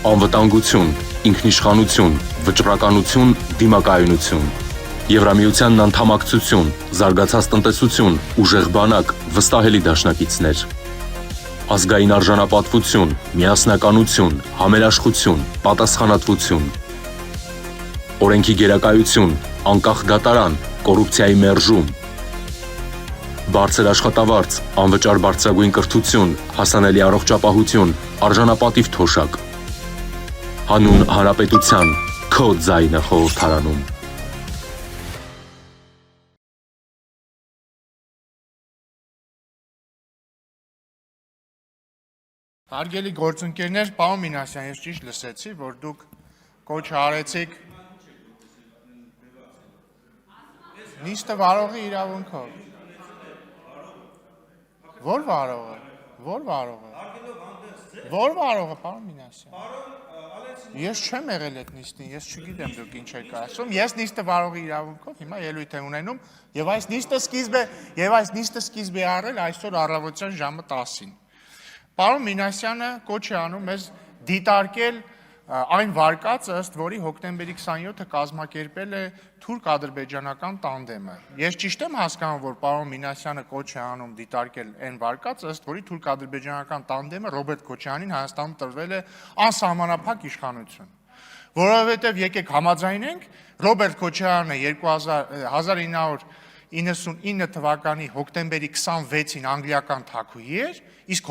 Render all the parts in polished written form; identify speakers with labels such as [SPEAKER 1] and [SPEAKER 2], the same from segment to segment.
[SPEAKER 1] Անվտանգություն, ինքնիշխանություն, վճռականություն, դիմակայունություն։ Եվրամիությանն անդամակցություն, զարգացած տնտեսություն, ուժեղ բանակ, վստահելի դաշնակիցներ։ Ազգային արժանապատվություն, միասնականություն, համերաշխություն, պատասխանատվություն։ Օրենքի գերակայություն, անկախ դատարան, կոռուպցիայի մերժում։ Բարձր աշխատավարձ, անվճար բարձրագույն կրթություն, հասանելի առողջապահություն, արժանապատիվ թոշակ։ Հանուն հանրապետության, քո ձայնը խորհրդարանում։
[SPEAKER 2] Հարգելի գործընկերներ, պարոն Մինասյան, ես ճիշտ լսեցի, որ դուք կոչ արեցիք նիստը վարողի իրավունքով։ Որ վարողը, պարոն Մինասյան։ Ես չեմ եղել այդ նիստին, ես չգիտեմ դուք ինչ եք ասում, ես նիստը վարողի իրավունքով հիմա ելույթ եմ ունենում եւ այս նիստը սկիզբ է առել այսօր առավոտյան ժամը 10-ին։ Պարոն Մինասյանը կոչ է անում մեզ դիտարկել այն վարկածը, ըստ որի հոկտեմբերի 27-ը կազմակերպել է թուրք-ադրբեջանական տանդեմը։ Ես ճիշտ եմ հասկանում, որ պարոն Մինասյանը կոչ է անում դիտարկել այն վարկածը, ըստ որի թուրք-ադրբեջանական տանդեմը Ռոբերտ Քոչարյանին Հայաստանում տրվել է անսահմանափակ իշխանություն։ Որովհետև եկեք համաձայնենք, Ռոբերտ Քոչարյանը 1999 թվականի հոկտեմբերի 26-ին անգլիական թագուհի էր, իսկ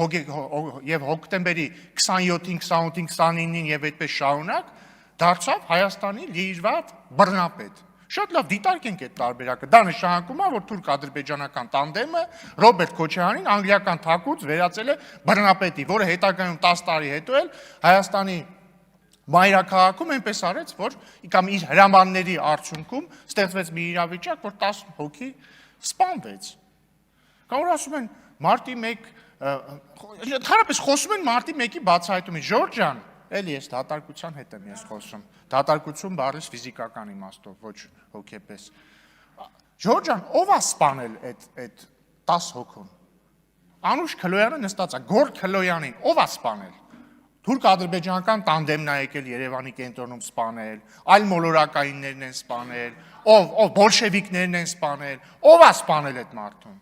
[SPEAKER 2] եւ հոկտեմբերի 27-ին, 28-ին, 29-ին եւ այդպես շարունակ դարձավ Հայաստանի լիիրված բռնապետ։ Շատ լավ դիտարկենք այդ տարբերակը։ Դա նշանակում է, որ թուրք-ադրբեջանական տանդեմը Ռոբերտ Քոչարյանին անգլիական թագուց վերածել է բռնապետի, որը հետագայում 10 տարի հետո էլ Հայաստանի մայրաքաղաքում այնպես արեց, որ կամ իր հրամանների արդյունքում ստեղծվեց մի իրավիճակ, որ 10 հոգի սպանվեց։ Կամ որ ասում են մարտի 1, ընդհանրապես խոսում են մարտի 1-ի բացահայտումից։ Ժորժ ջան, էլի ես դատարկության հետ եմ ես խոսում։ Դատարկություն բառից ֆիզիկական իմաստով, ոչ հոգեպես։ Ժորժ ջան, ով է սպանել այդ 10 հոգուն։ Անուշ Քլոյանը նստած է, Գոր Քլոյանին ով է սպանել։ Թուրք-ադրբեջանական տանդեմն է եկել Երևանի կենտրոնում սպանել, այլ մոլորակայիններն են սպանել, ով բոլշևիկներն են սպանել, ով է սպանել այդ մարդուն։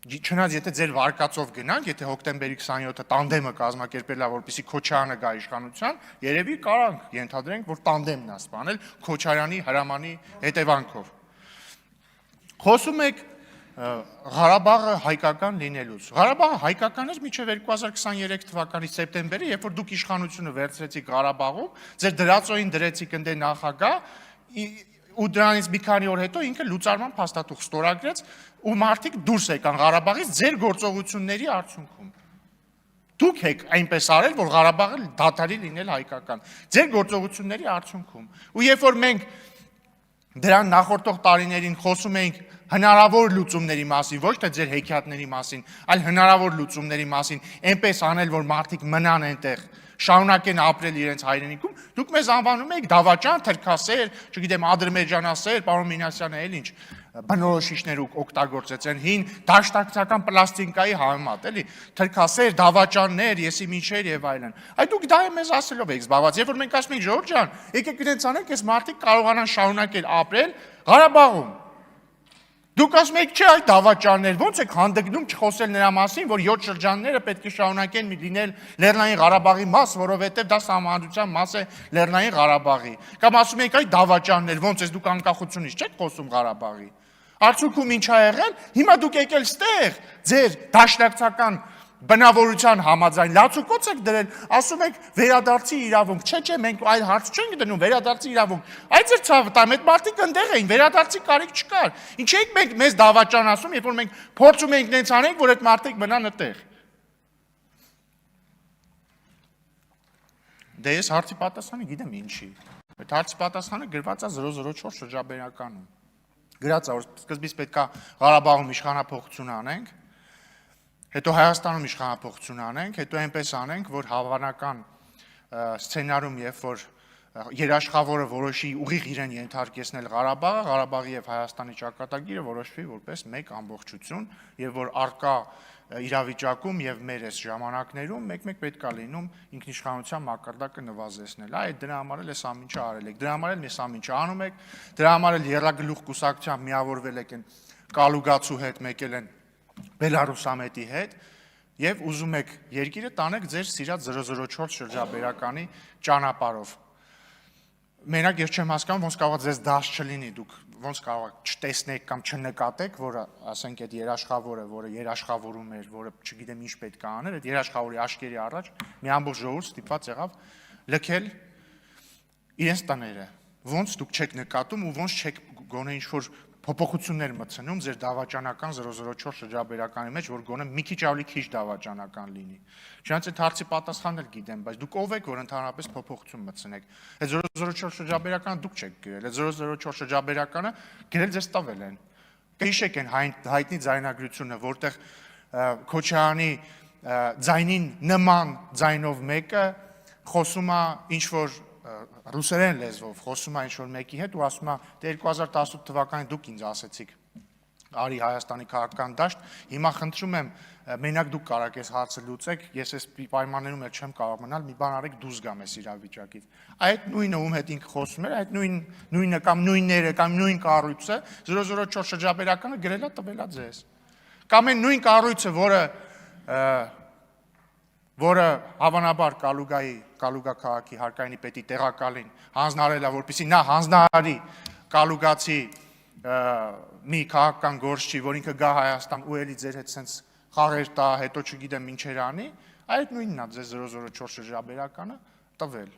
[SPEAKER 2] Չնայած եթե ձեր վարկածով գնանք, եթե հոկտեմբերի 27-ը տանդեմը կազմակերպել է, որպեսզի Քոչարյանը գա իշխանության, երևի կարանք ենթադրենք, որ տանդեմն է սպանել Քոչարյանի հրամանի հետևանքով։ Խոսում եք Ղարաբաղը հայկական լինելուց։ Ղարաբաղը հայկական էր մինչև 2023 թվականի սեպտեմբերը, երբ որ դուք իշխանությունը վերցրեցիք Ղարաբաղում, ձեր դրածոյին դրեցիք ընդ նախագահ, ու դրանից մի քանի օր հետո ինքը լուծարման փաստաթուղթ ստորագրեց, ու մարդիկ դուրս եկան Ղարաբաղից ձեր գործողությունների արդյունքում։ Դուք եք այնպես արել, որ Ղարաբաղը դադարի լինել հայկական, ձեր գործողությունների արդյունքում։ Ու երբ որ մենք դրան նախորդող տարիներին խոսում էինք հնարավոր լուծումների մասին, ոչ թե ձեր հեքիաթների մասին, այլ հնարավոր լուծումների մասին, այնպես անել, որ մարդիկ մնան այնտեղ, շարունակեն ապրել իրենց հայրենիքում, դուք մեզ անվանում եք դավաճան, թրքասեր, չգիտեմ, ադրբեջանասեր, պարոն Մինասյանը էլ ինչ բնորոշիչներ օգտագործեցեն հին դաշնակցական պլաստիկայի համեմատ, էլի, թրքասեր, դավաճաններ, եսի միջեր եւ այլն։ Այդ դուք դա մեզ ասելով եք զբաղված, երբ որ մենք ասում ենք Ժորժ ջան, եկեք իրենց անենք, այս մարդիկ կարողանան շարունակել ապրել Ղարաբաղում։ Դուք ասում եք, չէ, այդ դավաճաններ, ոնց եք հանդգնում չխոսել նրա մասին, որ 7 շրջանները պետք է շարունակեն լինել Լեռնային Ղարաբաղի մաս, որովհետև դա սահմանադրության մաս է Լեռնային Ղարաբաղի։ Կամ ասում եք, այդ դավաճաններ, ոնց է դուք անկախությունից չեք խոսում Ղարաբաղի։ Արդյունքում ինչ ա եղել։ Հիմա դուք եկել ստեղ ձեր դաշնակցական բնավորության համաձայն լացուկոց եք դրել, ասում եք վերադարձի իրավունք, չէ, մենք այլ հարց չենք դնում, վերադարձի իրավունք, այդ ձեր ցավը տամ, այդ մարդիկ ընդեղ էին, վերադարձի կարիք չկար, ինչ եք մենք մեզ դավաճան ասում, երբ որ մենք փորձում ենք նենց անենք, որ այդ մարդիկ մնան այդտեղ։ Դե ես հարցի պատասխանը գիտեմ ինչի, այդ հարցի պատասխանը գրված է 004 շրջաբերականում, գրած է, որ սկզբից պետք է Ղարաբաղում իշխանափոխություն անենք, հետո Հայաստանում իշխանափոխություն անենք, հետո այնպես անենք, որ հավանական սցենարում, երբ որ երաշխավորը որոշի ուղիղ իրեն ենթարկեցնել Ղարաբաղը, Ղարաբաղի եւ Հայաստանի ճակատագիրը որոշվի որպես մեկ ամբողջություն եւ որ արկա իրավիճակում եւ մեր այս ժամանակներում մեկ-մեկ պետք է լինում ինքնիշխանության մակարդակը նվազեցնել։ Այդ դրա համար էլ այս ամինչը արել եք։ Դրա համար էլ այս ամինչը անում եք։ Դրա համար էլ Եռագլուխ կուսակցությամբ միավորվել եք են Կալուգացու հետ, մեկել են Բելարուսամետի հետ եւ ուզում եք երկիրը տանեք ձեր սիրած 004 շրջաբերականի ճանապարհով։ Մենակ ես չեմ հասկանում, ոնց կարող է ձեզ դաշ չլինի, դուք ոնց կարող եք չտեսնեք կամ չնկատեք, որը, ասենք, այդ երաշխավորը, որը երաշխավորում էր, որը չգիտեմ ինչ պետք է աներ, այդ երաշխավորի աշկերի առաջ մի ամբողջ ժողովուրդ ստիպված եղավ լքել իրենց տները։ Ոնց դուք չեք նկատում ու ոնց չեք գոնե ինչ-որ փոփոխություններ մտցնում ձեր դավաճանական 004 շրջաբերականի մեջ, որ գոնե մի քիչ ավելի քիչ դավաճանական լինի։ Չնայած այդ հարցի պատասխանն էլ գիտեմ, բայց դուք ով եք, որ ընդհանրապես փոփոխություն մտցնեք։ Այդ 004 շրջաբերականը դուք չեք գրել, այդ 004 շրջաբերականը գրել ձեզ տվել են։ Կհիշեք այն հայտնի ձայնագրությունը, որտեղ Քոչարյանի ձայնին նման ձայնով մեկը խոսում է ինչ-որ ռուսերեն լեզվով, խոսում է ինչ-որ մեկի հետ ու ասում է, դե 2018 թվականին դուք ինձ ասեցիք, արի Հայաստանի քաղաքական դաշտ, հիմա խնդրում եմ, մենակ դուք կարաք այս հարցը լուծեք, ես այս պայմաններում էլ չեմ կարող մնալ, մի բան արեք դուրս գամ այս իրավիճակից։ Այդ նույնը ում հետ ինքը խոսում էր, այդ նույնը կամ նույնները կամ նույն կառույցը 004 շրջաբերականը գրելա տվելա ձեզ։ Կամ այն նույն կառույցը, որը հավանաբար Կալուգա քաղաքի հարկայինի պետի տեղակալին հանձնարել է, որպեսզի նա հանձնարարի Կալուգացի մի քաղաքական գործչի, որ ինքը գա Հայաստան ու էլի ձեր հետ սենց խաղեր տա, հետո չգիտեմ ինչեր անի, այդ նույնն է ձեզ 004 շրջաբերականը տվել։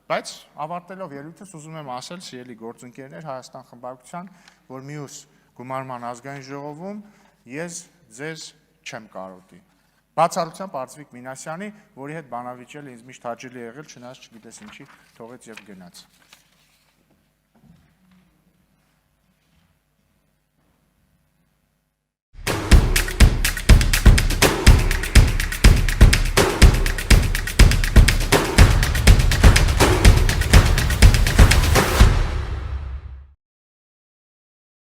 [SPEAKER 2] Բայց ավարտելով ելույթս ուզում եմ ասել, սիրելի գործընկերներ Հայաստան խմբակցության, որ մյուս գումարման ազգային ժողովում ես ձեզ չեմ կարոտի։ Բացառությամբ Արծվիկ Մինասյանի, որի հետ բանավիճելը ինձ միշտ հաճելի եղել, չնայած չգիտես ինչի թողեց եւ գնաց։